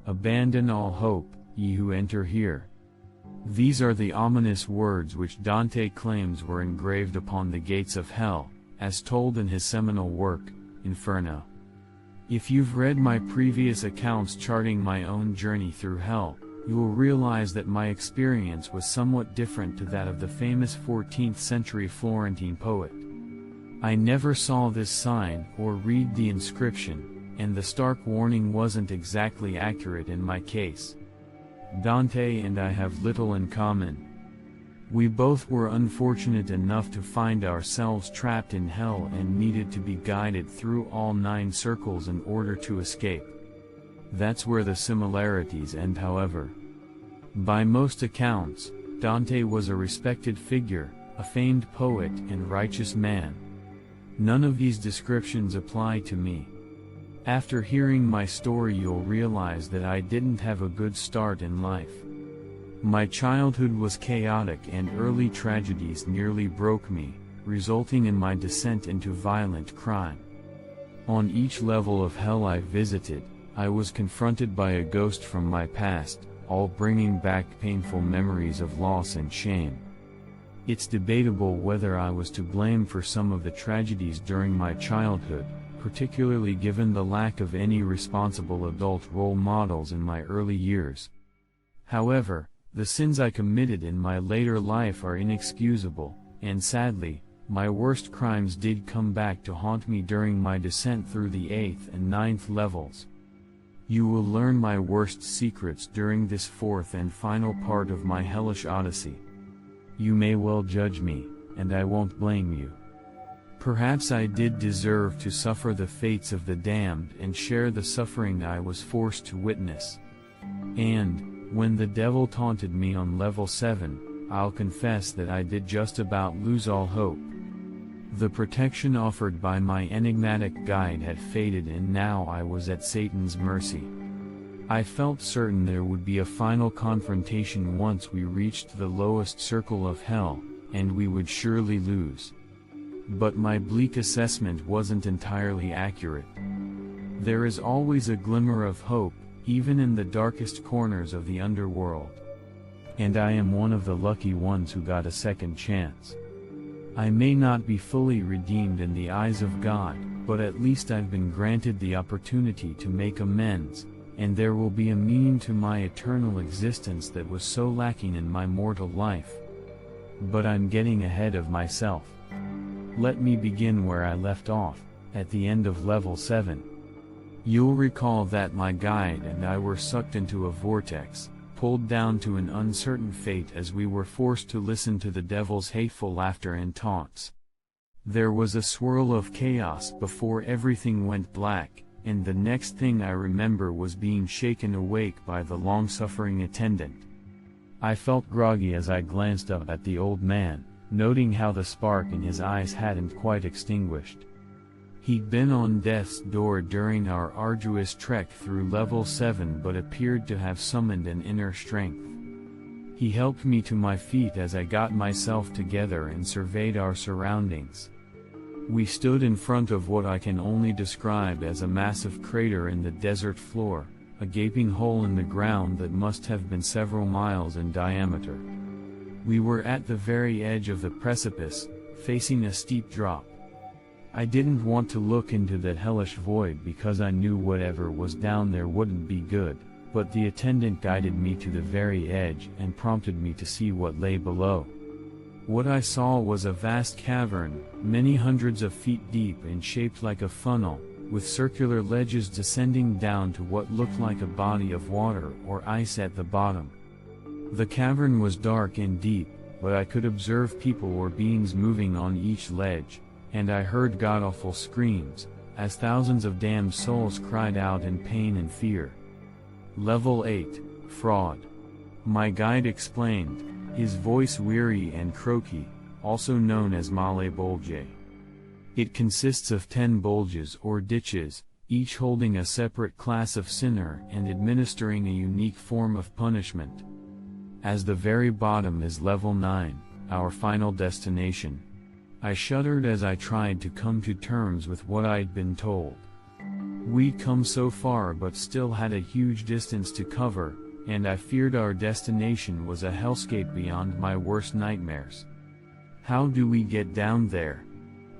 Abandon all hope, ye who enter here. These are the ominous words which Dante claims were engraved upon the gates of hell, as told in his seminal work, Inferno. If you've read my previous accounts charting my own journey through hell, you will realize that my experience was somewhat different to that of the famous 14th century Florentine poet. I never saw this sign or read the inscription, and the stark warning wasn't exactly accurate in my case. Dante and I have little in common. We both were unfortunate enough to find ourselves trapped in hell and needed to be guided through all 9 circles in order to escape. That's where the similarities end, however. By most accounts, Dante was a respected figure, a famed poet and righteous man. None of these descriptions apply to me. After hearing my story, you'll realize that I didn't have a good start in life. My childhood was chaotic and early tragedies nearly broke me, resulting in my descent into violent crime. On each level of hell I visited, I was confronted by a ghost from my past, all bringing back painful memories of loss and shame. It's debatable whether I was to blame for some of the tragedies during my childhood, particularly given the lack of any responsible adult role models in my early years. However, the sins I committed in my later life are inexcusable, and sadly, my worst crimes did come back to haunt me during my descent through the 8th and 9th levels. You will learn my worst secrets during this 4th and final part of my hellish odyssey. You may well judge me, and I won't blame you. Perhaps I did deserve to suffer the fates of the damned and share the suffering I was forced to witness. And, when the devil taunted me on level 7, I'll confess that I did just about lose all hope. The protection offered by my enigmatic guide had faded and now I was at Satan's mercy. I felt certain there would be a final confrontation once we reached the lowest circle of hell, and we would surely lose. But my bleak assessment wasn't entirely accurate. There is always a glimmer of hope, even in the darkest corners of the underworld. And I am one of the lucky ones who got a second chance. I may not be fully redeemed in the eyes of God, but at least I've been granted the opportunity to make amends, and there will be a meaning to my eternal existence that was so lacking in my mortal life. But I'm getting ahead of myself. Let me begin where I left off, at the end of level 7. You'll recall that my guide and I were sucked into a vortex, pulled down to an uncertain fate as we were forced to listen to the devil's hateful laughter and taunts. There was a swirl of chaos before everything went black, and the next thing I remember was being shaken awake by the long-suffering attendant. I felt groggy as I glanced up at the old man, noting how the spark in his eyes hadn't quite extinguished. He'd been on death's door during our arduous trek through level 7 but appeared to have summoned an inner strength. He helped me to my feet as I got myself together and surveyed our surroundings. We stood in front of what I can only describe as a massive crater in the desert floor, a gaping hole in the ground that must have been several miles in diameter. We were at the very edge of the precipice, facing a steep drop. I didn't want to look into that hellish void because I knew whatever was down there wouldn't be good, but the attendant guided me to the very edge and prompted me to see what lay below. What I saw was a vast cavern, many hundreds of feet deep and shaped like a funnel, with circular ledges descending down to what looked like a body of water or ice at the bottom. The cavern was dark and deep, but I could observe people or beings moving on each ledge, and I heard god-awful screams, as thousands of damned souls cried out in pain and fear. Level 8, Fraud. My guide explained, his voice weary and croaky, also known as Male Bolge. It consists of 10 bulges or ditches, each holding a separate class of sinner and administering a unique form of punishment. As the very bottom is level 9, our final destination. I shuddered as I tried to come to terms with what I'd been told. We'd come so far but still had a huge distance to cover, and I feared our destination was a hellscape beyond my worst nightmares. "How do we get down there?"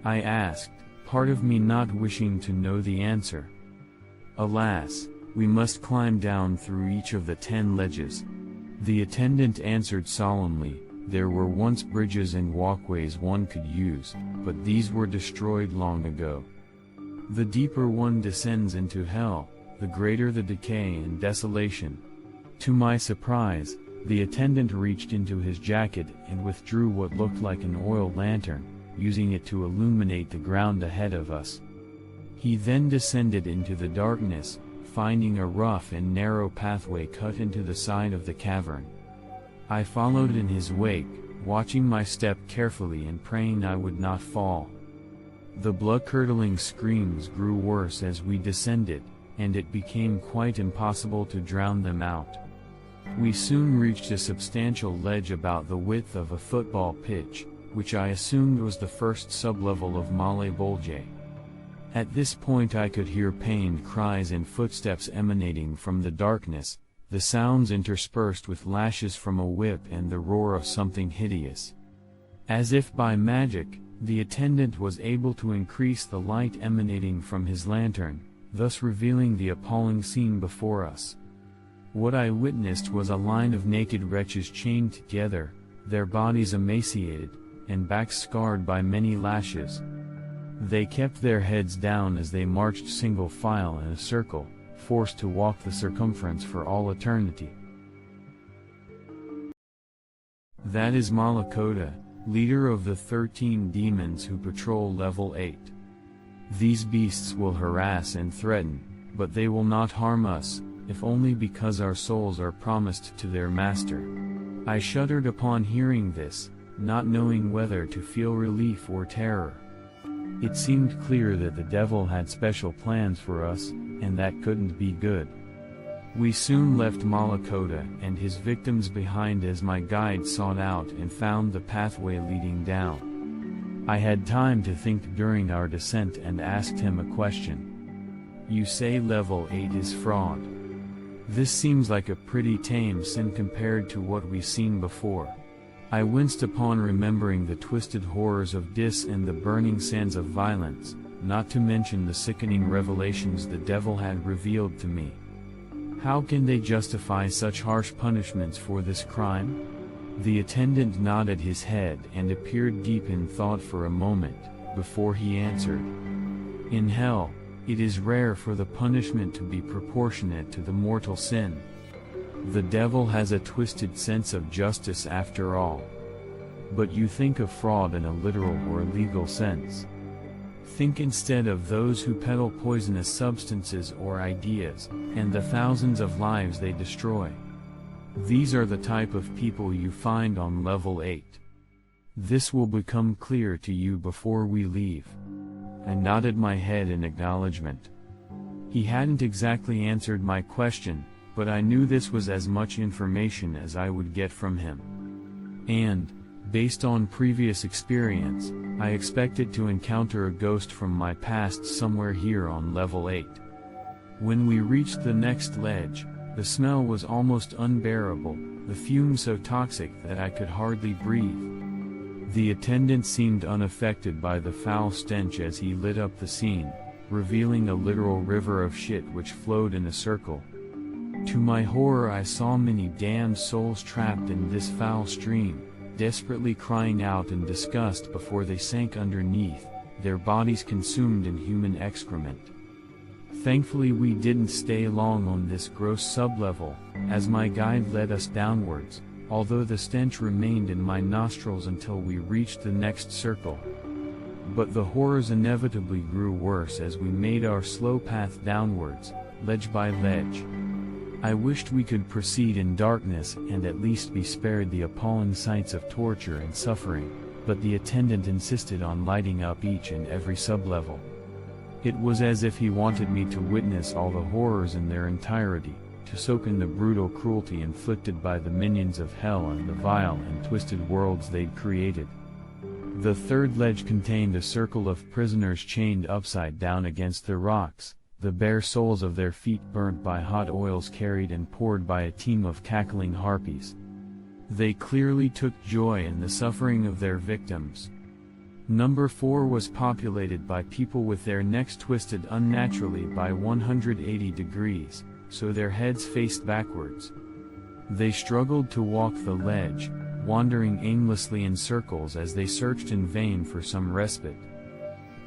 I asked, part of me not wishing to know the answer. "Alas, we must climb down through each of the 10 ledges." The attendant answered solemnly, "There were once bridges and walkways one could use, but these were destroyed long ago. The deeper one descends into hell, the greater the decay and desolation." To my surprise, the attendant reached into his jacket and withdrew what looked like an oil lantern, using it to illuminate the ground ahead of us. He then descended into the darkness, finding a rough and narrow pathway cut into the side of the cavern. I followed in his wake, watching my step carefully and praying I would not fall. The blood-curdling screams grew worse as we descended, and it became quite impossible to drown them out. We soon reached a substantial ledge about the width of a football pitch, which I assumed was the first sublevel of Male Bolge. At this point I could hear pained cries and footsteps emanating from the darkness, the sounds interspersed with lashes from a whip and the roar of something hideous. As if by magic, the attendant was able to increase the light emanating from his lantern, thus revealing the appalling scene before us. What I witnessed was a line of naked wretches chained together, their bodies emaciated, and backs scarred by many lashes. They kept their heads down as they marched single file in a circle, forced to walk the circumference for all eternity. That is Malakota, leader of the 13 demons who patrol level 8. These beasts will harass and threaten, but they will not harm us, if only because our souls are promised to their master. I shuddered upon hearing this, not knowing whether to feel relief or terror. It seemed clear that the devil had special plans for us, and that couldn't be good. We soon left Malakota and his victims behind as my guide sought out and found the pathway leading down. I had time to think during our descent and asked him a question. "You say level 8 is fraud. This seems like a pretty tame sin compared to what we've seen before." I winced upon remembering the twisted horrors of Dis and the burning sands of violence, not to mention the sickening revelations the devil had revealed to me. How can they justify such harsh punishments for this crime? The attendant nodded his head and appeared deep in thought for a moment, before he answered. "In hell, it is rare for the punishment to be proportionate to the mortal sin. The devil has a twisted sense of justice after all. But you think of fraud in a literal or legal sense. Think instead of those who peddle poisonous substances or ideas, and the thousands of lives they destroy. These are the type of people you find on level 8. This will become clear to you before we leave." I nodded my head in acknowledgement. He hadn't exactly answered my question, but I knew this was as much information as I would get from him. And, based on previous experience, I expected to encounter a ghost from my past somewhere here on level 8. When we reached the next ledge, the smell was almost unbearable, the fumes so toxic that I could hardly breathe. The attendant seemed unaffected by the foul stench as he lit up the scene, revealing a literal river of shit which flowed in a circle. To my horror I saw many damned souls trapped in this foul stream, desperately crying out in disgust before they sank underneath, their bodies consumed in human excrement. Thankfully we didn't stay long on this gross sublevel, as my guide led us downwards, although the stench remained in my nostrils until we reached the next circle. But the horrors inevitably grew worse as we made our slow path downwards, ledge by ledge. I wished we could proceed in darkness and at least be spared the appalling sights of torture and suffering, but the attendant insisted on lighting up each and every sublevel. It was as if he wanted me to witness all the horrors in their entirety, to soak in the brutal cruelty inflicted by the minions of hell and the vile and twisted worlds they'd created. The third ledge contained a circle of prisoners chained upside down against the rocks, the bare soles of their feet burnt by hot oils carried and poured by a team of cackling harpies. They clearly took joy in the suffering of their victims. Number 4 was populated by people with their necks twisted unnaturally by 180 degrees, so their heads faced backwards. They struggled to walk the ledge, wandering aimlessly in circles as they searched in vain for some respite.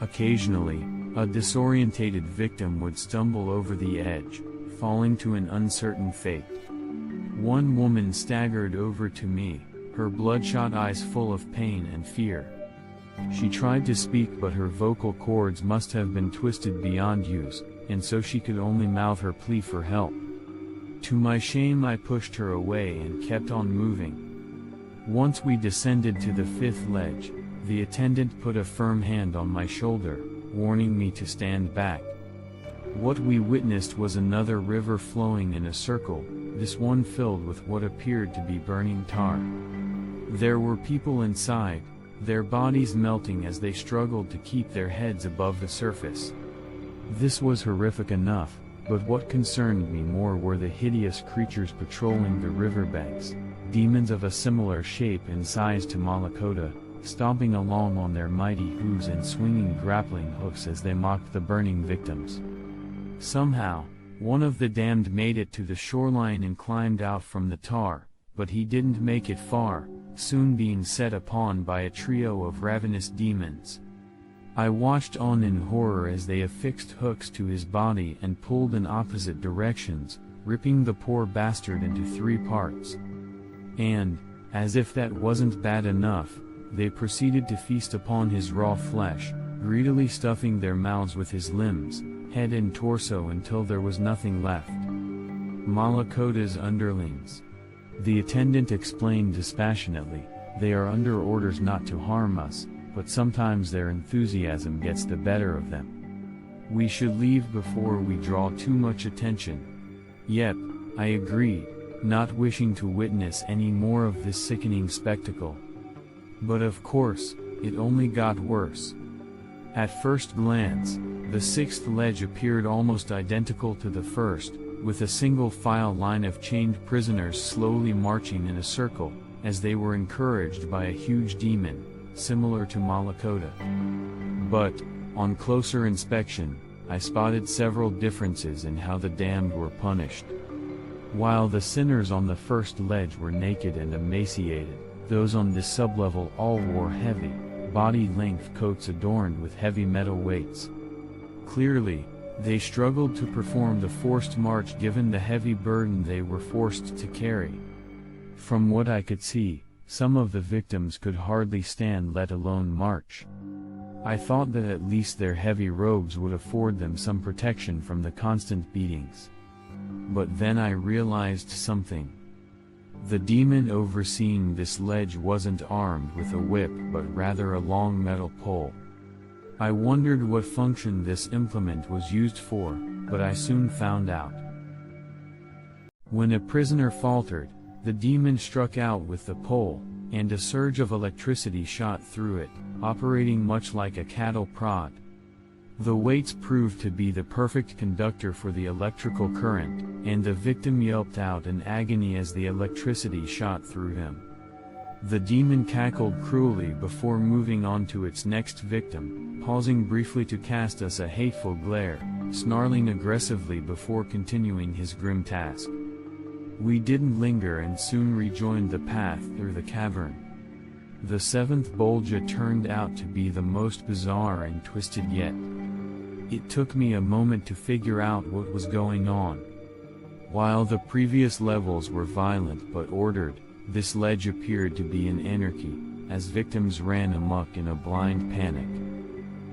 Occasionally, a disorientated victim would stumble over the edge, falling to an uncertain fate. One woman staggered over to me, her bloodshot eyes full of pain and fear. She tried to speak, but her vocal cords must have been twisted beyond use, and so she could only mouth her plea for help. To my shame, I pushed her away and kept on moving. Once we descended to the 5th ledge, the attendant put a firm hand on my shoulder, warning me to stand back. What we witnessed was another river flowing in a circle, this one filled with what appeared to be burning tar. There were people inside, their bodies melting as they struggled to keep their heads above the surface. This was horrific enough, but what concerned me more were the hideous creatures patrolling the riverbanks, demons of a similar shape and size to Malakota, stomping along on their mighty hooves and swinging grappling hooks as they mocked the burning victims. Somehow, one of the damned made it to the shoreline and climbed out from the tar, but he didn't make it far, soon being set upon by a trio of ravenous demons. I watched on in horror as they affixed hooks to his body and pulled in opposite directions, ripping the poor bastard into 3 parts. And, as if that wasn't bad enough, they proceeded to feast upon his raw flesh, greedily stuffing their mouths with his limbs, head and torso until there was nothing left. Malakota's underlings. The attendant explained dispassionately, they are under orders not to harm us, but sometimes their enthusiasm gets the better of them. We should leave before we draw too much attention. Yep, I agreed, not wishing to witness any more of this sickening spectacle. But of course, it only got worse. At first glance, the 6th ledge appeared almost identical to the 1st, with a single file line of chained prisoners slowly marching in a circle, as they were encouraged by a huge demon, similar to Malakota. But, on closer inspection, I spotted several differences in how the damned were punished. While the sinners on the 1st ledge were naked and emaciated, those on this sublevel all wore heavy, body-length coats adorned with heavy metal weights. Clearly, they struggled to perform the forced march given the heavy burden they were forced to carry. From what I could see, some of the victims could hardly stand, let alone march. I thought that at least their heavy robes would afford them some protection from the constant beatings. But then I realized something. The demon overseeing this ledge wasn't armed with a whip but rather a long metal pole. I wondered what function this implement was used for, but I soon found out. When a prisoner faltered, the demon struck out with the pole, and a surge of electricity shot through it, operating much like a cattle prod. The weights proved to be the perfect conductor for the electrical current, and the victim yelped out in agony as the electricity shot through him. The demon cackled cruelly before moving on to its next victim, pausing briefly to cast us a hateful glare, snarling aggressively before continuing his grim task. We didn't linger and soon rejoined the path through the cavern. The 7th Bolgia turned out to be the most bizarre and twisted yet. It took me a moment to figure out what was going on. While the previous levels were violent but ordered, this ledge appeared to be in anarchy, as victims ran amok in a blind panic.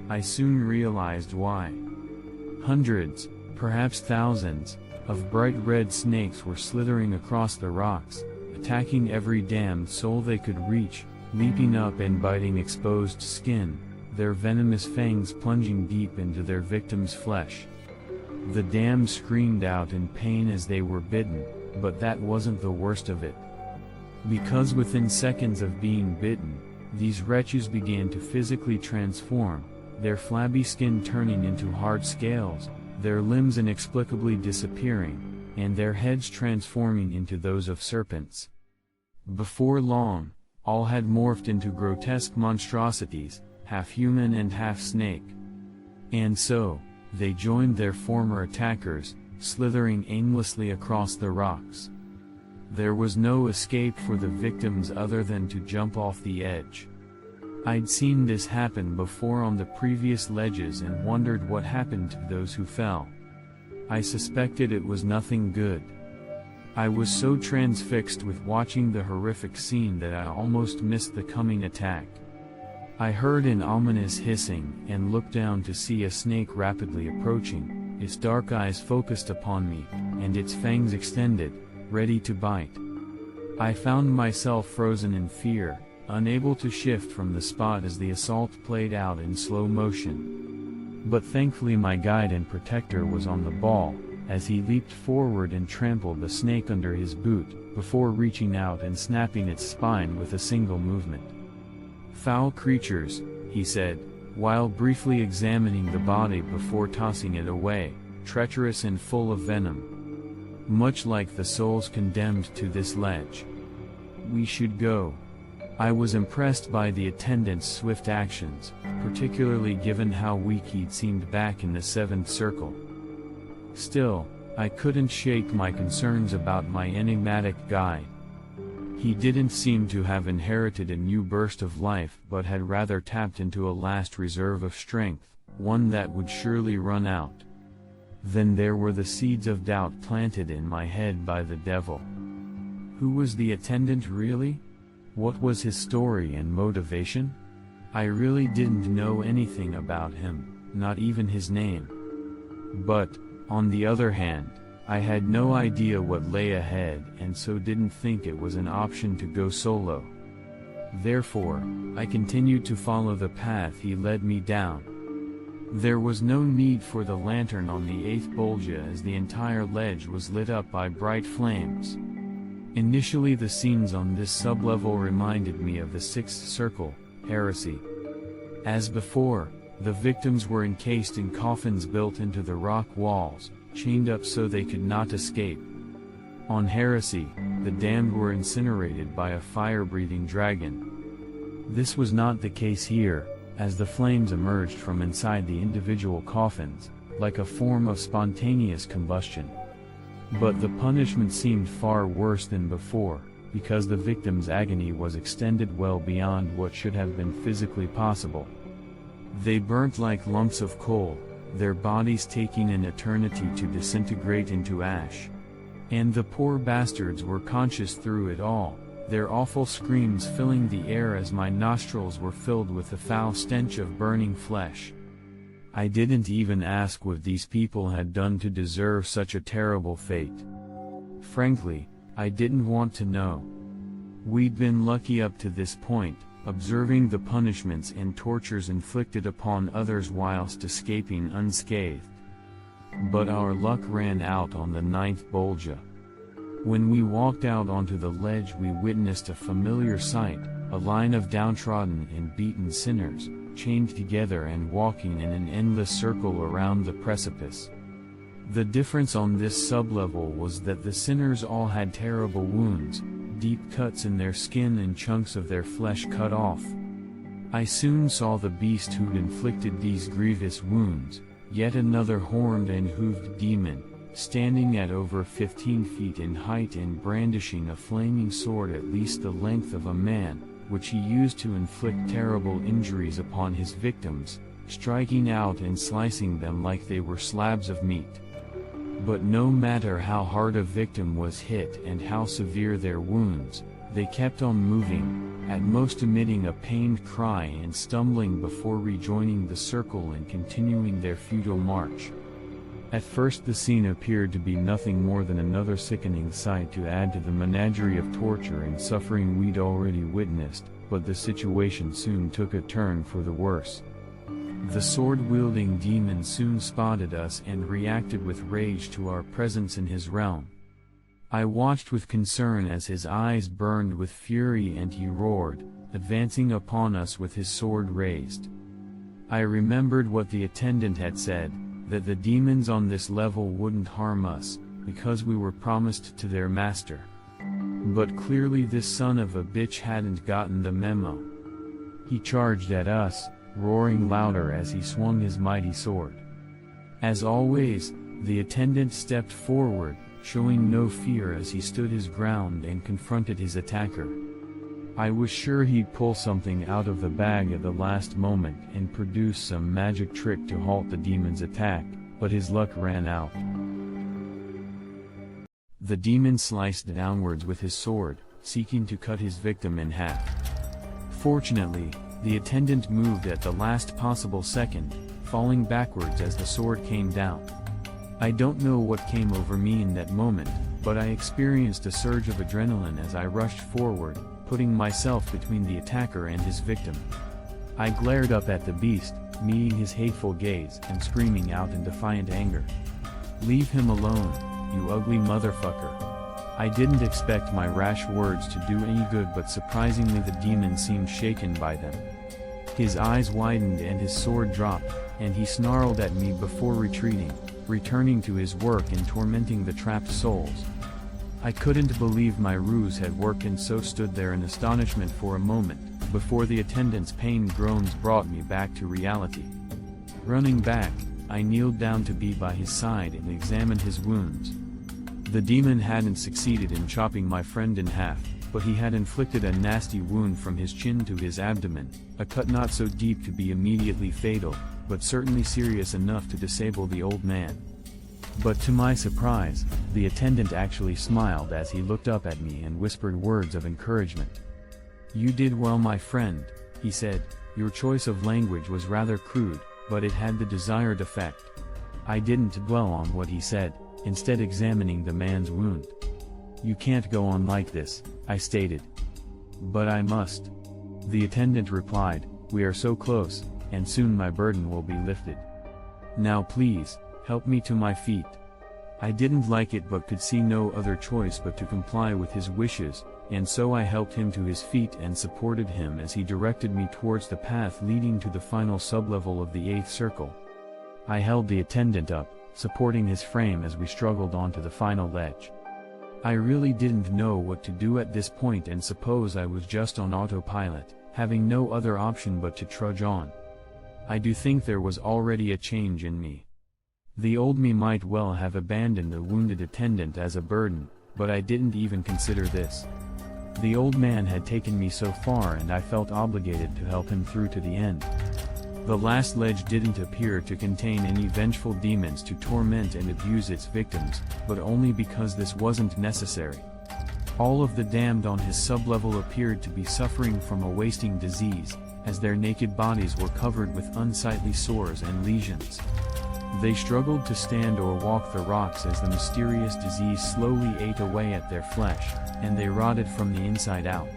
I soon realized why. Hundreds, perhaps thousands, of bright red snakes were slithering across the rocks, attacking every damned soul they could reach, leaping up and biting exposed skin, their venomous fangs plunging deep into their victims' flesh. The damned screamed out in pain as they were bitten, but that wasn't the worst of it. Because within seconds of being bitten, these wretches began to physically transform, their flabby skin turning into hard scales, their limbs inexplicably disappearing, and their heads transforming into those of serpents. Before long, all had morphed into grotesque monstrosities, half human and half snake. And so, they joined their former attackers, slithering aimlessly across the rocks. There was no escape for the victims other than to jump off the edge. I'd seen this happen before on the previous ledges and wondered what happened to those who fell. I suspected it was nothing good. I was so transfixed with watching the horrific scene that I almost missed the coming attack. I heard an ominous hissing and looked down to see a snake rapidly approaching, its dark eyes focused upon me, and its fangs extended, ready to bite. I found myself frozen in fear, unable to shift from the spot as the assault played out in slow motion. But thankfully my guide and protector was on the ball, as he leaped forward and trampled the snake under his boot, before reaching out and snapping its spine with a single movement. "Foul creatures," he said, while briefly examining the body before tossing it away, "treacherous and full of venom. Much like the souls condemned to this ledge. We should go." I was impressed by the attendant's swift actions, particularly given how weak he'd seemed back in the seventh circle. Still, I couldn't shake my concerns about my enigmatic guide. He didn't seem to have inherited a new burst of life but had rather tapped into a last reserve of strength, one that would surely run out. Then there were the seeds of doubt planted in my head by the devil. Who was the attendant really? What was his story and motivation? I really didn't know anything about him, not even his name. But, on the other hand, I had no idea what lay ahead and so didn't think it was an option to go solo. Therefore, I continued to follow the path he led me down. There was no need for the lantern on the 8th Bolgia as the entire ledge was lit up by bright flames. Initially the scenes on this sublevel reminded me of the 6th circle, heresy. As before, the victims were encased in coffins built into the rock walls, chained up so they could not escape. On heresy, the damned were incinerated by a fire-breathing dragon. This was not the case here, as the flames emerged from inside the individual coffins, like a form of spontaneous combustion. But the punishment seemed far worse than before, because the victim's agony was extended well beyond what should have been physically possible. They burnt like lumps of coal, their bodies taking an eternity to disintegrate into ash. And the poor bastards were conscious through it all, their awful screams filling the air as my nostrils were filled with the foul stench of burning flesh. I didn't even ask what these people had done to deserve such a terrible fate. Frankly, I didn't want to know. We'd been lucky up to this point, observing the punishments and tortures inflicted upon others whilst escaping unscathed. But our luck ran out on the 9th Bolgia. When we walked out onto the ledge we witnessed a familiar sight, a line of downtrodden and beaten sinners, chained together and walking in an endless circle around the precipice. The difference on this sublevel was that the sinners all had terrible wounds, deep cuts in their skin and chunks of their flesh cut off. I soon saw the beast who'd inflicted these grievous wounds, yet another horned and hooved demon, standing at over 15 feet in height and brandishing a flaming sword at least the length of a man, which he used to inflict terrible injuries upon his victims, striking out and slicing them like they were slabs of meat. But no matter how hard a victim was hit and how severe their wounds, they kept on moving, at most emitting a pained cry and stumbling before rejoining the circle and continuing their futile march. At first the scene appeared to be nothing more than another sickening sight to add to the menagerie of torture and suffering we'd already witnessed, but the situation soon took a turn for the worse. The sword-wielding demon soon spotted us and reacted with rage to our presence in his realm. I watched with concern as his eyes burned with fury and he roared, advancing upon us with his sword raised. I remembered what the attendant had said, that the demons on this level wouldn't harm us, because we were promised to their master. But clearly this son of a bitch hadn't gotten the memo. He charged at us, roaring louder as he swung his mighty sword. As always, the attendant stepped forward, showing no fear as he stood his ground and confronted his attacker. I was sure he'd pull something out of the bag at the last moment and produce some magic trick to halt the demon's attack, but his luck ran out. The demon sliced downwards with his sword, seeking to cut his victim in half. Fortunately, the attendant moved at the last possible second, falling backwards as the sword came down. I don't know what came over me in that moment, but I experienced a surge of adrenaline as I rushed forward, putting myself between the attacker and his victim. I glared up at the beast, meeting his hateful gaze and screaming out in defiant anger. "Leave him alone, you ugly motherfucker." I didn't expect my rash words to do any good, but surprisingly the demon seemed shaken by them. His eyes widened and his sword dropped, and he snarled at me before retreating, returning to his work in tormenting the trapped souls. I couldn't believe my ruse had worked and so stood there in astonishment for a moment, before the attendant's pained groans brought me back to reality. Running back, I kneeled down to be by his side and examined his wounds. The demon hadn't succeeded in chopping my friend in half, but he had inflicted a nasty wound from his chin to his abdomen, a cut not so deep to be immediately fatal, but certainly serious enough to disable the old man. But to my surprise, the attendant actually smiled as he looked up at me and whispered words of encouragement. "You did well, my friend," he said. "Your choice of language was rather crude, but it had the desired effect." I didn't dwell on what he said, instead examining the man's wound. "You can't go on like this," I stated. "But I must," the attendant replied. "We are so close, and soon my burden will be lifted. Now please, help me to my feet." I didn't like it but could see no other choice but to comply with his wishes, and so I helped him to his feet and supported him as he directed me towards the path leading to the final sublevel of the 8th circle. I held the attendant up, supporting his frame as we struggled onto the final ledge. I really didn't know what to do at this point and suppose I was just on autopilot, having no other option but to trudge on. I do think there was already a change in me. The old me might well have abandoned the wounded attendant as a burden, but I didn't even consider this. The old man had taken me so far and I felt obligated to help him through to the end. The last ledge didn't appear to contain any vengeful demons to torment and abuse its victims, but only because this wasn't necessary. All of the damned on his sublevel appeared to be suffering from a wasting disease, as their naked bodies were covered with unsightly sores and lesions. They struggled to stand or walk the rocks as the mysterious disease slowly ate away at their flesh, and they rotted from the inside out.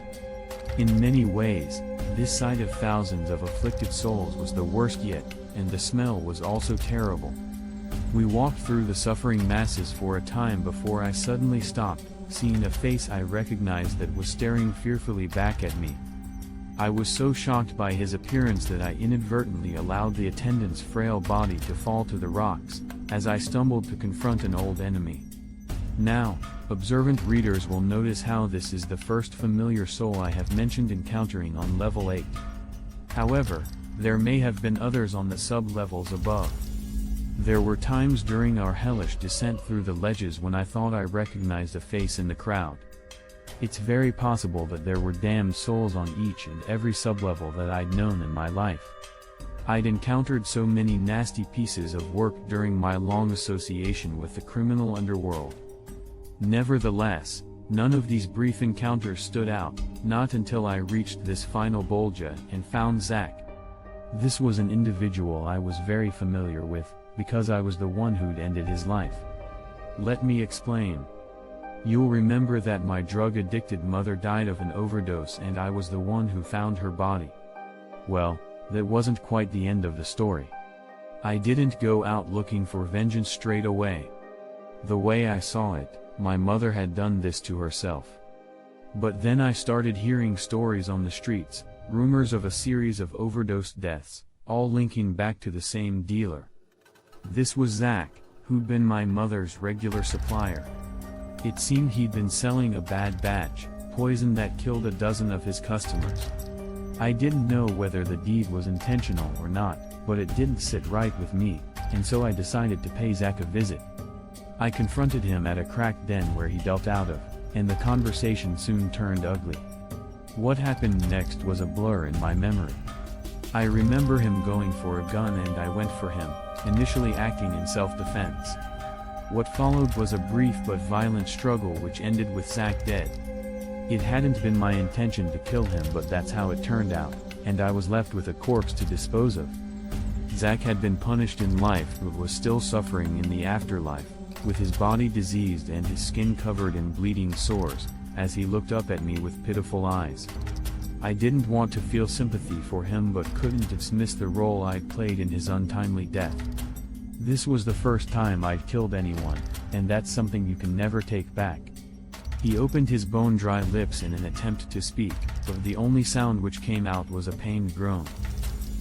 In many ways, this sight of thousands of afflicted souls was the worst yet, and the smell was also terrible. We walked through the suffering masses for a time before I suddenly stopped, seeing a face I recognized that was staring fearfully back at me. I was so shocked by his appearance that I inadvertently allowed the attendant's frail body to fall to the rocks, as I stumbled to confront an old enemy. Now, observant readers will notice how this is the first familiar soul I have mentioned encountering on level 8. However, there may have been others on the sub-levels above. There were times during our hellish descent through the ledges when I thought I recognized a face in the crowd. It's very possible that there were damned souls on each and every sublevel that I'd known in my life. I'd encountered so many nasty pieces of work during my long association with the criminal underworld. Nevertheless, none of these brief encounters stood out, not until I reached this final bolgia and found Zach. This was an individual I was very familiar with, because I was the one who'd ended his life. Let me explain. You'll remember that my drug-addicted mother died of an overdose and I was the one who found her body. Well, that wasn't quite the end of the story. I didn't go out looking for vengeance straight away. The way I saw it, my mother had done this to herself. But then I started hearing stories on the streets, rumors of a series of overdose deaths, all linking back to the same dealer. This was Zach, who'd been my mother's regular supplier. It seemed he'd been selling a bad batch, poison that killed a dozen of his customers. I didn't know whether the deed was intentional or not, but it didn't sit right with me, and so I decided to pay Zach a visit. I confronted him at a cracked den where he dealt out of, and the conversation soon turned ugly. What happened next was a blur in my memory. I remember him going for a gun and I went for him, initially acting in self-defense. What followed was a brief but violent struggle which ended with Zach dead. It hadn't been my intention to kill him, but that's how it turned out, and I was left with a corpse to dispose of. Zach had been punished in life but was still suffering in the afterlife, with his body diseased and his skin covered in bleeding sores, as he looked up at me with pitiful eyes. I didn't want to feel sympathy for him but couldn't dismiss the role I'd played in his untimely death. This was the first time I'd killed anyone, and that's something you can never take back. He opened his bone-dry lips in an attempt to speak, but the only sound which came out was a pained groan.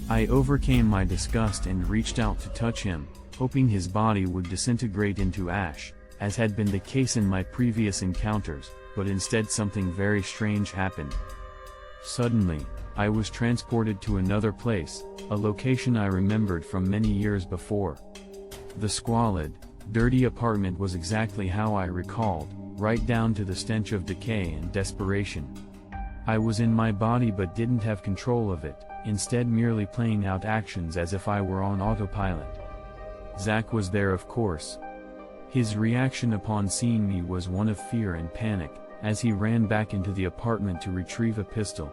I overcame my disgust and reached out to touch him, hoping his body would disintegrate into ash, as had been the case in my previous encounters, but instead something very strange happened. Suddenly, I was transported to another place, a location I remembered from many years before. The squalid, dirty apartment was exactly how I recalled, right down to the stench of decay and desperation. I was in my body but didn't have control of it, instead merely playing out actions as if I were on autopilot. Zach was there, of course. His reaction upon seeing me was one of fear and panic, as he ran back into the apartment to retrieve a pistol.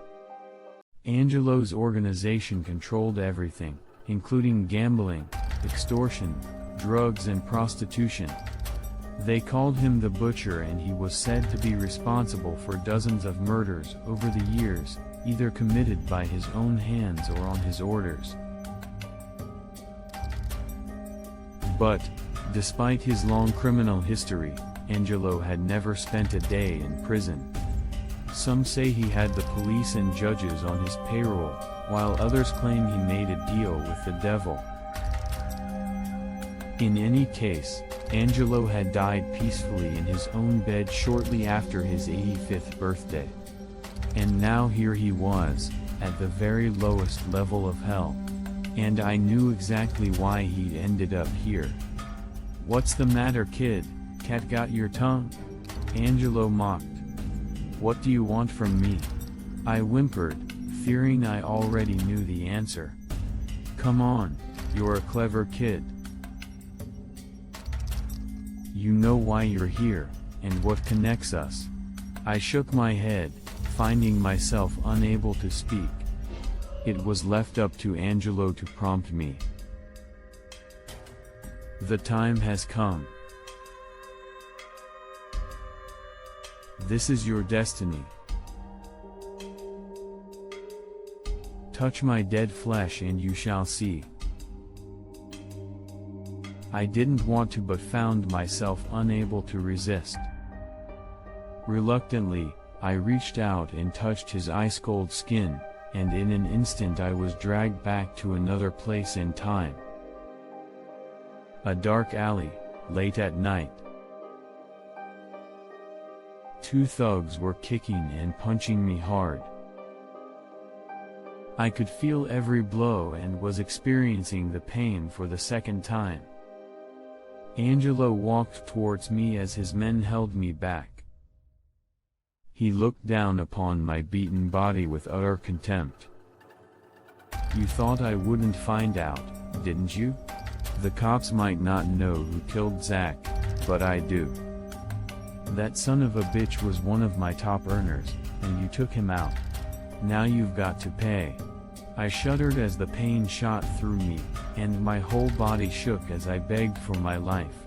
Angelo's organization controlled everything, including gambling, extortion, drugs and prostitution. They called him the Butcher, and he was said to be responsible for dozens of murders over the years, either committed by his own hands or on his orders. But, despite his long criminal history, Angelo had never spent a day in prison. Some say he had the police and judges on his payroll, while others claim he made a deal with the devil. In any case, Angelo had died peacefully in his own bed shortly after his 85th birthday. And now here he was, at the very lowest level of hell. And I knew exactly why he'd ended up here. "What's the matter, kid? Cat got your tongue?" Angelo mocked. "What do you want from me?" I whimpered, fearing I already knew the answer. "Come on, you're a clever kid. You know why you're here, and what connects us." I shook my head, finding myself unable to speak. It was left up to Angelo to prompt me. "The time has come. This is your destiny. Touch my dead flesh and you shall see." I didn't want to but found myself unable to resist. Reluctantly, I reached out and touched his ice-cold skin, and in an instant I was dragged back to another place in time. A dark alley, late at night. Two thugs were kicking and punching me hard. I could feel every blow and was experiencing the pain for the second time. Angelo walked towards me as his men held me back. He looked down upon my beaten body with utter contempt. "You thought I wouldn't find out, didn't you? The cops might not know who killed Zach, but I do. That son of a bitch was one of my top earners, and you took him out. Now you've got to pay." I shuddered as the pain shot through me, and my whole body shook as I begged for my life.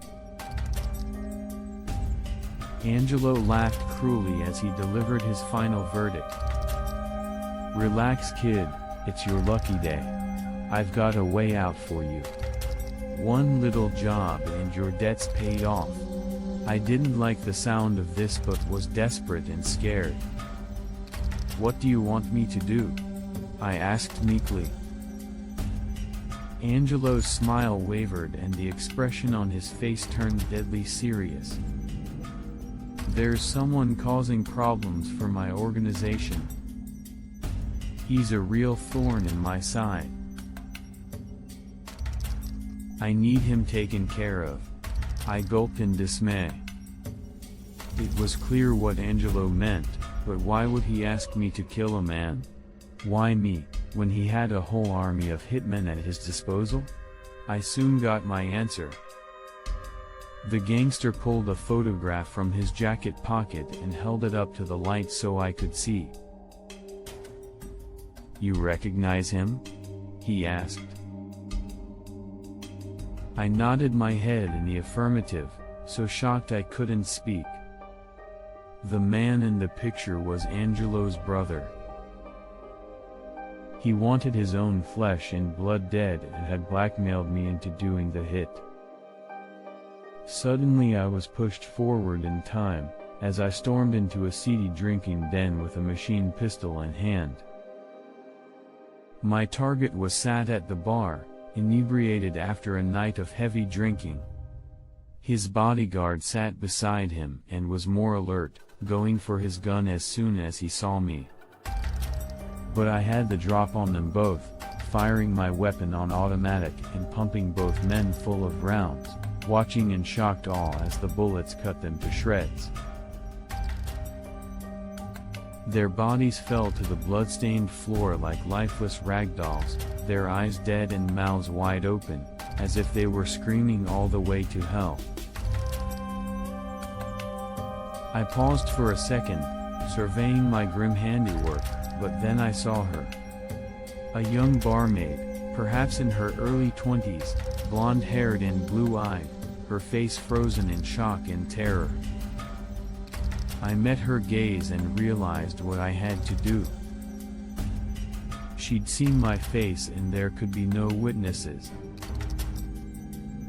Angelo laughed cruelly as he delivered his final verdict. "Relax, kid, it's your lucky day. I've got a way out for you. One little job and your debt's paid off." I didn't like the sound of this but was desperate and scared. "What do you want me to do?" I asked meekly. Angelo's smile wavered and the expression on his face turned deadly serious. "There's someone causing problems for my organization. He's a real thorn in my side. I need him taken care of." I gulped in dismay. It was clear what Angelo meant, but why would he ask me to kill a man? Why me, when he had a whole army of hitmen at his disposal? I soon got my answer. The gangster pulled a photograph from his jacket pocket and held it up to the light so I could see. "You recognize him?" he asked. I nodded my head in the affirmative, so shocked I couldn't speak. The man in the picture was Angelo's brother. He wanted his own flesh and blood dead and had blackmailed me into doing the hit. Suddenly I was pushed forward in time, as I stormed into a seedy drinking den with a machine pistol in hand. My target was sat at the bar, inebriated after a night of heavy drinking. His bodyguard sat beside him and was more alert, going for his gun as soon as he saw me. But I had the drop on them both, firing my weapon on automatic and pumping both men full of rounds, watching in shocked awe as the bullets cut them to shreds. Their bodies fell to the blood-stained floor like lifeless ragdolls, their eyes dead and mouths wide open, as if they were screaming all the way to hell. I paused for a second, surveying my grim handiwork, but then I saw her. A young barmaid, perhaps in her early 20s, blonde-haired and blue-eyed, her face frozen in shock and terror. I met her gaze and realized what I had to do. She'd seen my face and there could be no witnesses.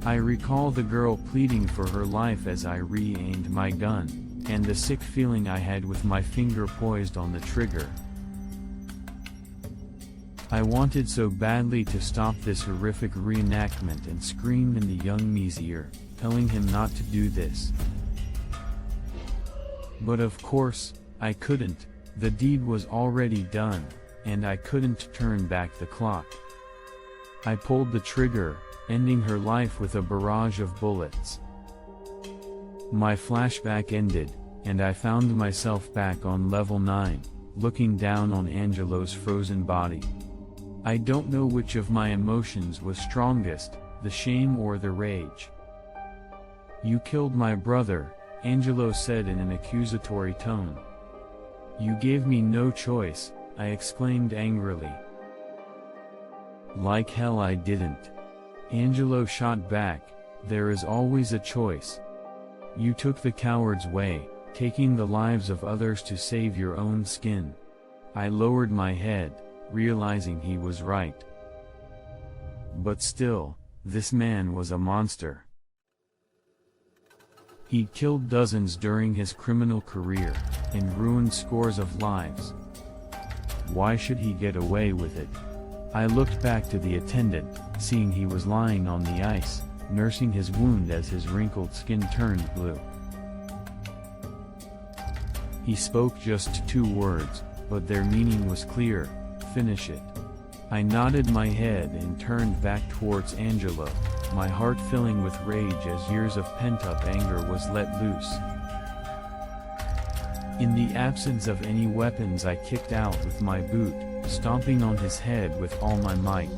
I recall the girl pleading for her life as I re-aimed my gun, and the sick feeling I had with my finger poised on the trigger. I wanted so badly to stop this horrific reenactment and scream in the young me's ear, telling him not to do this. But of course, I couldn't. The deed was already done, and I couldn't turn back the clock. I pulled the trigger, ending her life with a barrage of bullets. My flashback ended, and I found myself back on level 9, looking down on Angelo's frozen body. I don't know which of my emotions was strongest, the shame or the rage. "You killed my brother," Angelo said in an accusatory tone. "You gave me no choice," I exclaimed angrily. "Like hell I didn't," Angelo shot back. "There is always a choice. You took the coward's way, taking the lives of others to save your own skin." I lowered my head, realizing he was right. But still, this man was a monster. He'd killed dozens during his criminal career, and ruined scores of lives. Why should he get away with it? I looked back to the attendant, seeing he was lying on the ice, nursing his wound as his wrinkled skin turned blue. He spoke just 2 words, but their meaning was clear: "Finish it." I nodded my head and turned back towards Angelo, my heart filling with rage as years of pent-up anger was let loose. In the absence of any weapons, I kicked out with my boot, stomping on his head with all my might.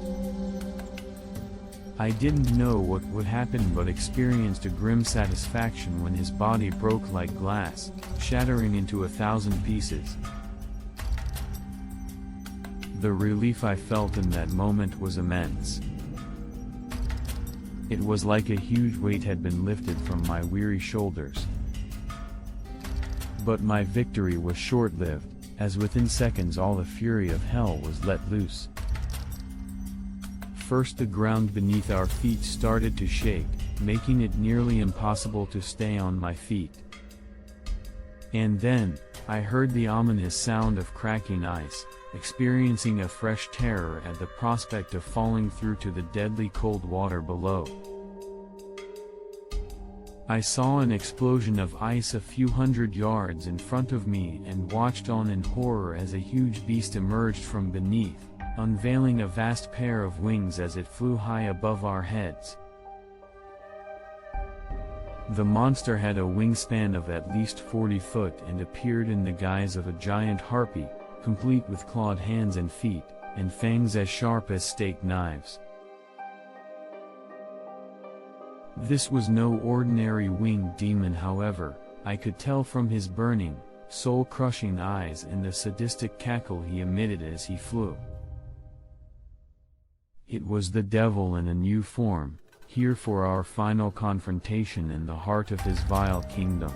I didn't know what would happen but experienced a grim satisfaction when his body broke like glass, shattering into 1,000 pieces. The relief I felt in that moment was immense. It was like a huge weight had been lifted from my weary shoulders. But my victory was short-lived, as within seconds all the fury of hell was let loose. First, the ground beneath our feet started to shake, making it nearly impossible to stay on my feet. And then, I heard the ominous sound of cracking ice, experiencing a fresh terror at the prospect of falling through to the deadly cold water below. I saw an explosion of ice a few hundred yards in front of me and watched on in horror as a huge beast emerged from beneath, unveiling a vast pair of wings as it flew high above our heads. The monster had a wingspan of at least 40 foot and appeared in the guise of a giant harpy, complete with clawed hands and feet, and fangs as sharp as steak knives. This was no ordinary winged demon, however. I could tell from his burning, soul-crushing eyes and the sadistic cackle he emitted as he flew. It was the devil in a new form, here for our final confrontation in the heart of his vile kingdom.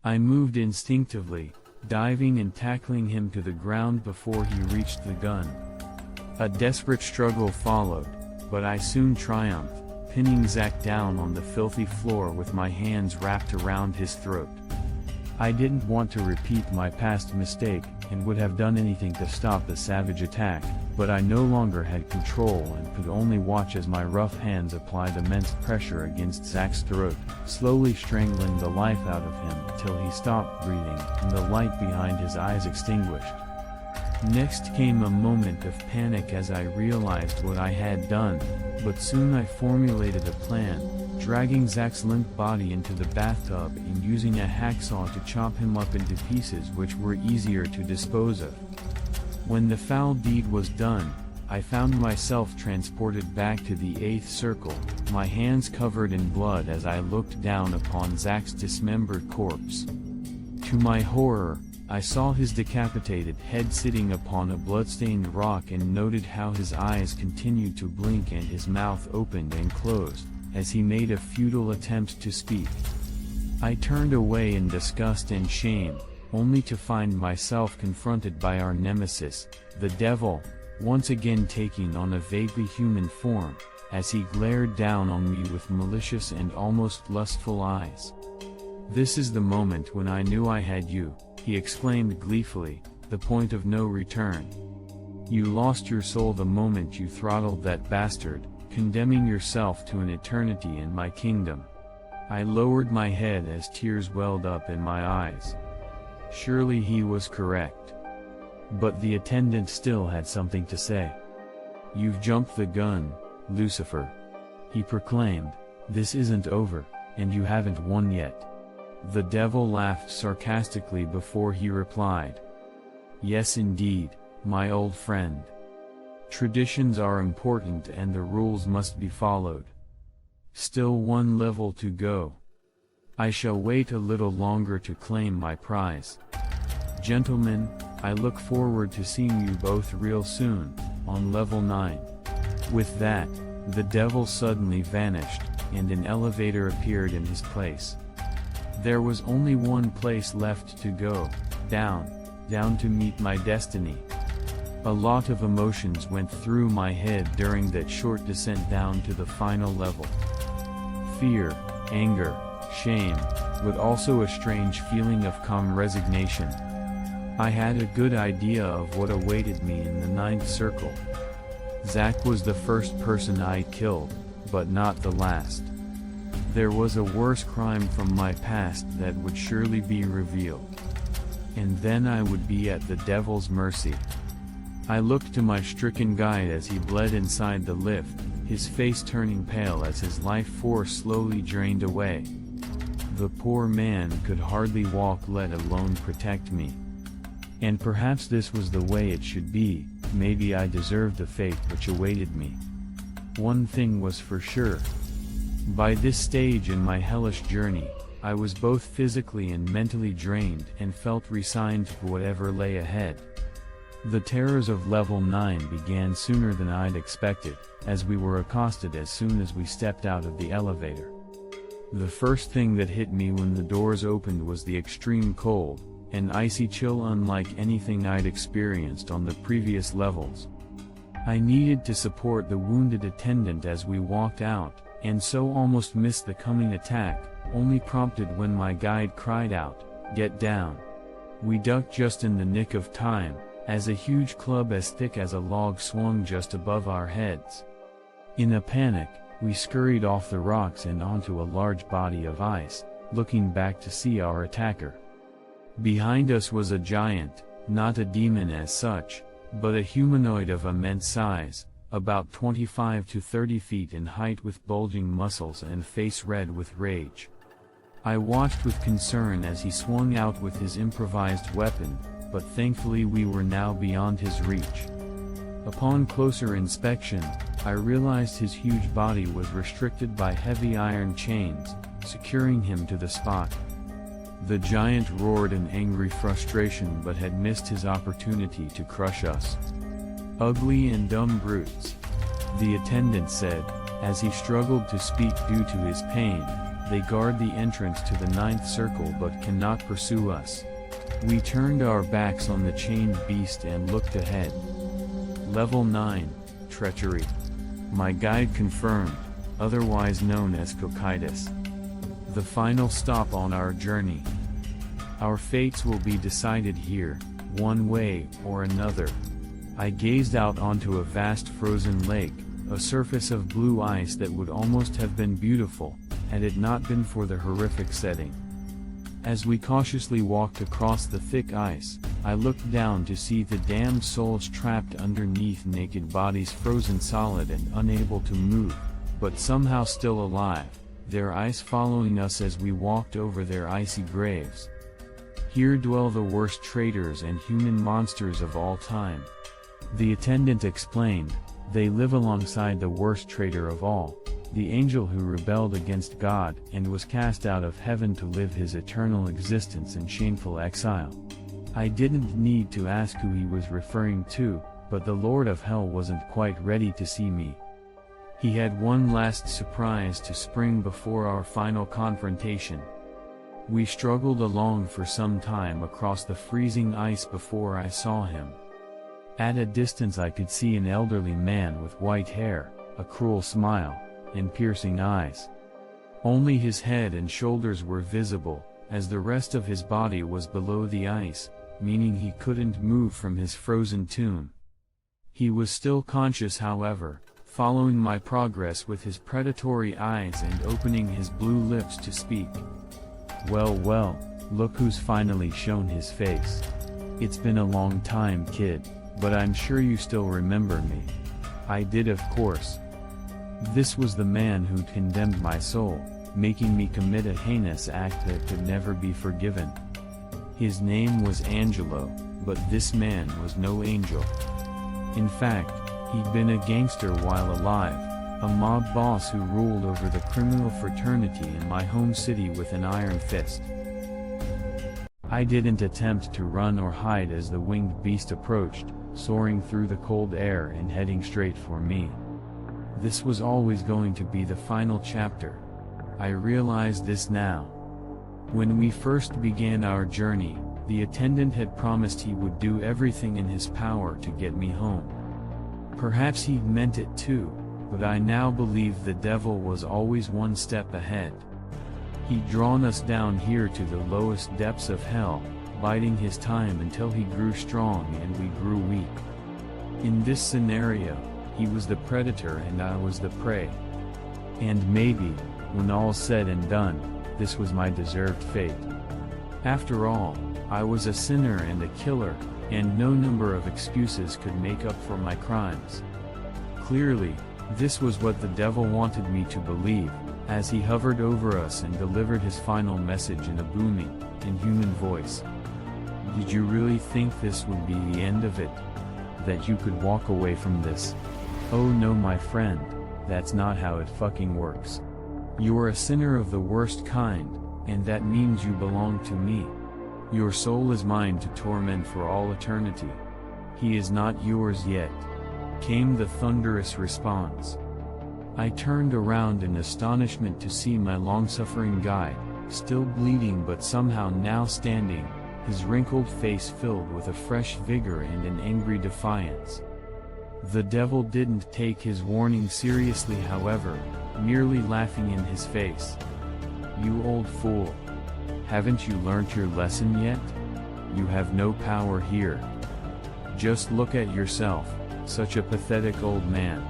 I moved instinctively, diving and tackling him to the ground before he reached the gun. A desperate struggle followed, but I soon triumphed, pinning Zack down on the filthy floor with my hands wrapped around his throat. I didn't want to repeat my past mistake, and would have done anything to stop the savage attack, but I no longer had control and could only watch as my rough hands applied immense pressure against Zack's throat, slowly strangling the life out of him until he stopped breathing and the light behind his eyes extinguished. Next came a moment of panic as I realized what I had done, but soon I formulated a plan, dragging Zack's limp body into the bathtub and using a hacksaw to chop him up into pieces which were easier to dispose of. When the foul deed was done, I found myself transported back to the 8th circle, my hands covered in blood as I looked down upon Zack's dismembered corpse. To my horror, I saw his decapitated head sitting upon a bloodstained rock and noted how his eyes continued to blink and his mouth opened and closed, as he made a futile attempt to speak. I turned away in disgust and shame, only to find myself confronted by our nemesis, the devil, once again taking on a vaguely human form, as he glared down on me with malicious and almost lustful eyes. "This is the moment when I knew I had you," he exclaimed gleefully, "the point of no return. You lost your soul the moment you throttled that bastard, condemning yourself to an eternity in my kingdom." I lowered my head as tears welled up in my eyes. Surely he was correct. But the attendant still had something to say. "You've jumped the gun, Lucifer," he proclaimed. "This isn't over, and you haven't won yet." The devil laughed sarcastically before he replied, "Yes indeed, my old friend. Traditions are important and the rules must be followed. Still one level to go. I shall wait a little longer to claim my prize. Gentlemen, I look forward to seeing you both real soon, on level 9. With that, the devil suddenly vanished, and an elevator appeared in his place. There was only one place left to go, down to meet my destiny. A lot of emotions went through my head during that short descent down to the final level. Fear, anger, shame, with also a strange feeling of calm resignation. I had a good idea of what awaited me in the 9th circle. Zack was the first person I'd killed, but not the last. There was a worse crime from my past that would surely be revealed. And then I would be at the devil's mercy. I looked to my stricken guide as he bled inside the lift, his face turning pale as his life force slowly drained away. The poor man could hardly walk, let alone protect me. And perhaps this was the way it should be. Maybe I deserved the fate which awaited me. One thing was for sure. By this stage in my hellish journey, I was both physically and mentally drained and felt resigned to whatever lay ahead. The terrors of level 9 began sooner than I'd expected, as we were accosted as soon as we stepped out of the elevator. The first thing that hit me when the doors opened was the extreme cold, an icy chill unlike anything I'd experienced on the previous levels. I needed to support the wounded attendant as we walked out, and so almost missed the coming attack, only prompted when my guide cried out, get down." We ducked just in the nick of time, as a huge club as thick as a log swung just above our heads. In a panic, we scurried off the rocks and onto a large body of ice, looking back to see our attacker. Behind us was a giant, not a demon as such, but a humanoid of immense size, about 25 to 30 feet in height with bulging muscles and face red with rage. I watched with concern as he swung out with his improvised weapon, but thankfully we were now beyond his reach. Upon closer inspection, I realized his huge body was restricted by heavy iron chains, securing him to the spot. The giant roared in angry frustration but had missed his opportunity to crush us. "Ugly and dumb brutes," the attendant said, as he struggled to speak due to his pain. "They guard the entrance to the 9th circle but cannot pursue us." We turned our backs on the chained beast and looked ahead. Level 9, Treachery. My guide confirmed, otherwise known as Cocytus. The final stop on our journey. Our fates will be decided here, one way or another. I gazed out onto a vast frozen lake, a surface of blue ice that would almost have been beautiful, had it not been for the horrific setting. As we cautiously walked across the thick ice, I looked down to see the damned souls trapped underneath naked bodies frozen solid and unable to move, but somehow still alive, their ice following us as we walked over their icy graves. Here dwell the worst traitors and human monsters of all time. The attendant explained, they live alongside the worst traitor of all, the angel who rebelled against God and was cast out of heaven to live his eternal existence in shameful exile. I didn't need to ask who he was referring to, but the Lord of Hell wasn't quite ready to see me. He had one last surprise to spring before our final confrontation. We struggled along for some time across the freezing ice before I saw him. At a distance I could see an elderly man with white hair, a cruel smile, and piercing eyes. Only his head and shoulders were visible, as the rest of his body was below the ice, meaning he couldn't move from his frozen tomb. He was still conscious, however, following my progress with his predatory eyes and opening his blue lips to speak. "Well, well, look who's finally shown his face. It's been a long time, kid, but I'm sure you still remember me." I did, of course. This was the man who'd condemned my soul, making me commit a heinous act that could never be forgiven. His name was Angelo, but this man was no angel. In fact, he'd been a gangster while alive, a mob boss who ruled over the criminal fraternity in my home city with an iron fist. I didn't attempt to run or hide as the winged beast approached, soaring through the cold air and heading straight for me. This was always going to be the final chapter. I realize this now. When we first began our journey, the attendant had promised he would do everything in his power to get me home. Perhaps he'd meant it too, but I now believe the devil was always one step ahead. He'd drawn us down here to the lowest depths of hell, biding his time until he grew strong and we grew weak. In this scenario, he was the predator and I was the prey. And maybe, when all's said and done, this was my deserved fate. After all, I was a sinner and a killer, and no number of excuses could make up for my crimes. Clearly, this was what the devil wanted me to believe, as he hovered over us and delivered his final message in a booming, inhuman voice. "Did you really think this would be the end of it? That you could walk away from this? Oh no, my friend, that's not how it fucking works. You're a sinner of the worst kind, and that means you belong to me. Your soul is mine to torment for all eternity. He is not yours yet," came the thunderous response. I turned around in astonishment to see my long-suffering guide, still bleeding but somehow now standing, his wrinkled face filled with a fresh vigor and an angry defiance. The devil didn't take his warning seriously, however, merely laughing in his face. "You old fool. Haven't you learnt your lesson yet? You have no power here. Just look at yourself, such a pathetic old man.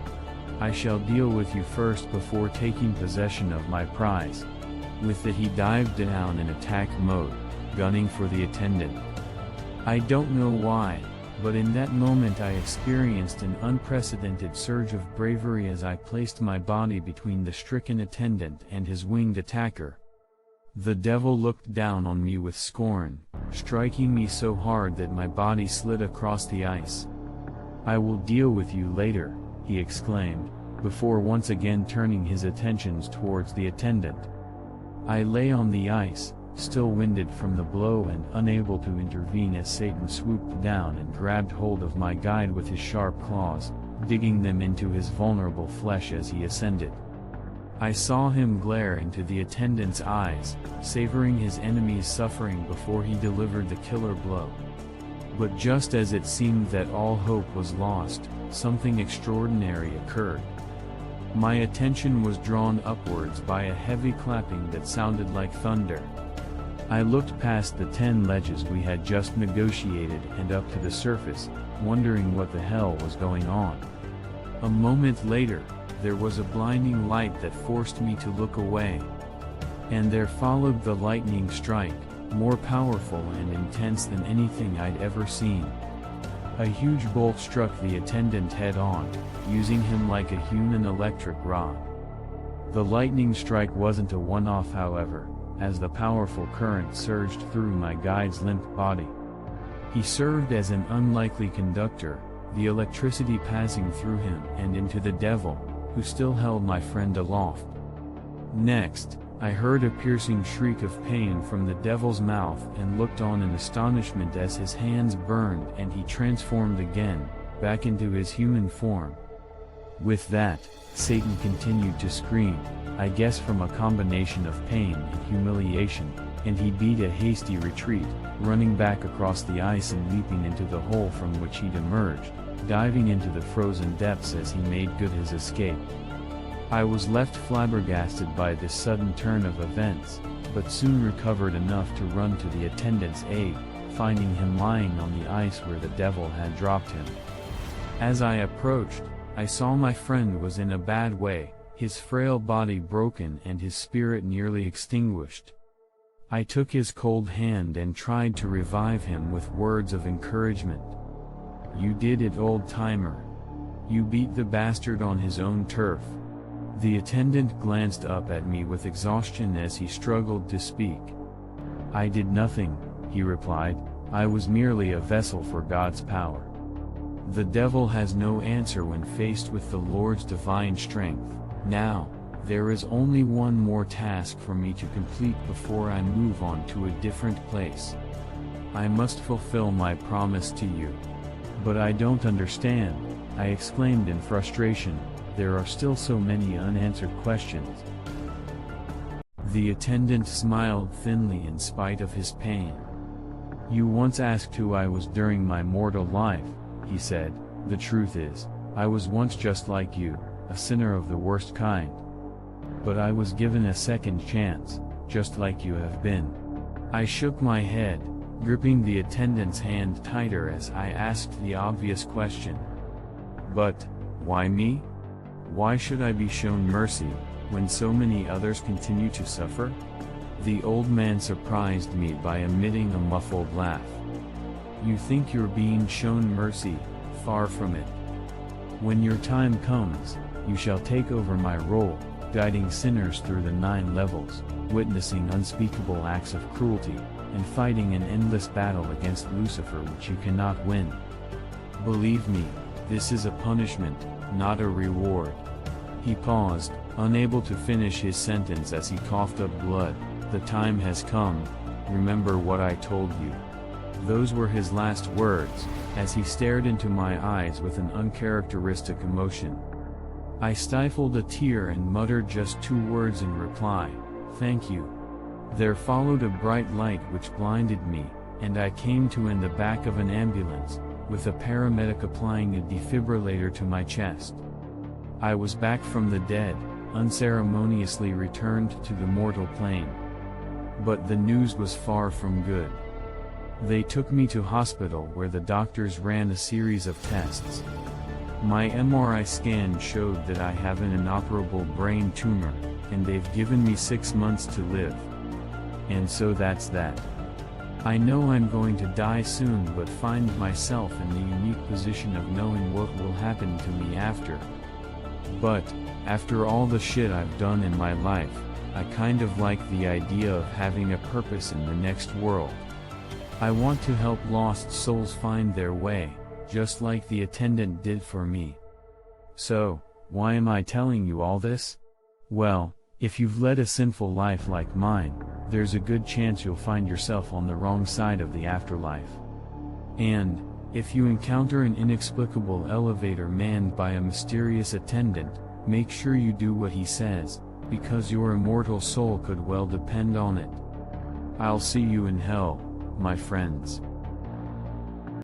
I shall deal with you first before taking possession of my prize." With that he dived down in attack mode, gunning for the attendant. I don't know why, but in that moment I experienced an unprecedented surge of bravery as I placed my body between the stricken attendant and his winged attacker. The devil looked down on me with scorn, striking me so hard that my body slid across the ice. "I will deal with you later," he exclaimed, before once again turning his attentions towards the attendant. I lay on the ice, still winded from the blow and unable to intervene as Satan swooped down and grabbed hold of my guide with his sharp claws, digging them into his vulnerable flesh as he ascended. I saw him glare into the attendant's eyes, savoring his enemy's suffering before he delivered the killer blow. But just as it seemed that all hope was lost, something extraordinary occurred. My attention was drawn upwards by a heavy clapping that sounded like thunder. I looked past the 10 ledges we had just negotiated and up to the surface, wondering what the hell was going on. A moment later, there was a blinding light that forced me to look away. And there followed the lightning strike, more powerful and intense than anything I'd ever seen. A huge bolt struck the attendant head-on, using him like a human electric rod. The lightning strike wasn't a one-off, however, as the powerful current surged through my guide's limp body. He served as an unlikely conductor, the electricity passing through him and into the devil, who still held my friend aloft. Next, I heard a piercing shriek of pain from the devil's mouth and looked on in astonishment as his hands burned and he transformed again, back into his human form. With that, Satan continued to scream, I guess from a combination of pain and humiliation, and he beat a hasty retreat, running back across the ice and leaping into the hole from which he'd emerged, diving into the frozen depths as he made good his escape. I was left flabbergasted by this sudden turn of events, but soon recovered enough to run to the attendant's aid, finding him lying on the ice where the devil had dropped him. As I approached, I saw my friend was in a bad way, his frail body broken and his spirit nearly extinguished. I took his cold hand and tried to revive him with words of encouragement. "You did it, old-timer. You beat the bastard on his own turf." The attendant glanced up at me with exhaustion as he struggled to speak. "I did nothing," he replied, "I was merely a vessel for God's power." The devil has no answer when faced with the Lord's divine strength. Now, there is only one more task for me to complete before I move on to a different place. I must fulfill my promise to you. "But I don't understand," I exclaimed in frustration. "There are still so many unanswered questions." The attendant smiled thinly in spite of his pain. "You once asked who I was during my mortal life," he said. "The truth is, I was once just like you, a sinner of the worst kind. But I was given a second chance, just like you have been." I shook my head, gripping the attendant's hand tighter as I asked the obvious question. "But, why me? Why should I be shown mercy, when so many others continue to suffer?" The old man surprised me by emitting a muffled laugh. "You think you're being shown mercy? Far from it. When your time comes, you shall take over my role, guiding sinners through the 9 levels, witnessing unspeakable acts of cruelty, and fighting an endless battle against Lucifer which you cannot win. Believe me, this is a punishment, not a reward." He paused, unable to finish his sentence as he coughed up blood. "The time has come, remember what I told you." Those were his last words, as he stared into my eyes with an uncharacteristic emotion. I stifled a tear and muttered just 2 words in reply, "Thank you." There followed a bright light which blinded me, and I came to in the back of an ambulance, with a paramedic applying a defibrillator to my chest. I was back from the dead, unceremoniously returned to the mortal plane. But the news was far from good. They took me to hospital where the doctors ran a series of tests. My MRI scan showed that I have an inoperable brain tumor, and they've given me 6 months to live. And so that's that. I know I'm going to die soon, but find myself in the unique position of knowing what will happen to me after. But, after all the shit I've done in my life, I kind of like the idea of having a purpose in the next world. I want to help lost souls find their way, just like the attendant did for me. So, why am I telling you all this? Well, if you've led a sinful life like mine, there's a good chance you'll find yourself on the wrong side of the afterlife. And, if you encounter an inexplicable elevator manned by a mysterious attendant, make sure you do what he says, because your immortal soul could well depend on it. I'll see you in hell, my friends.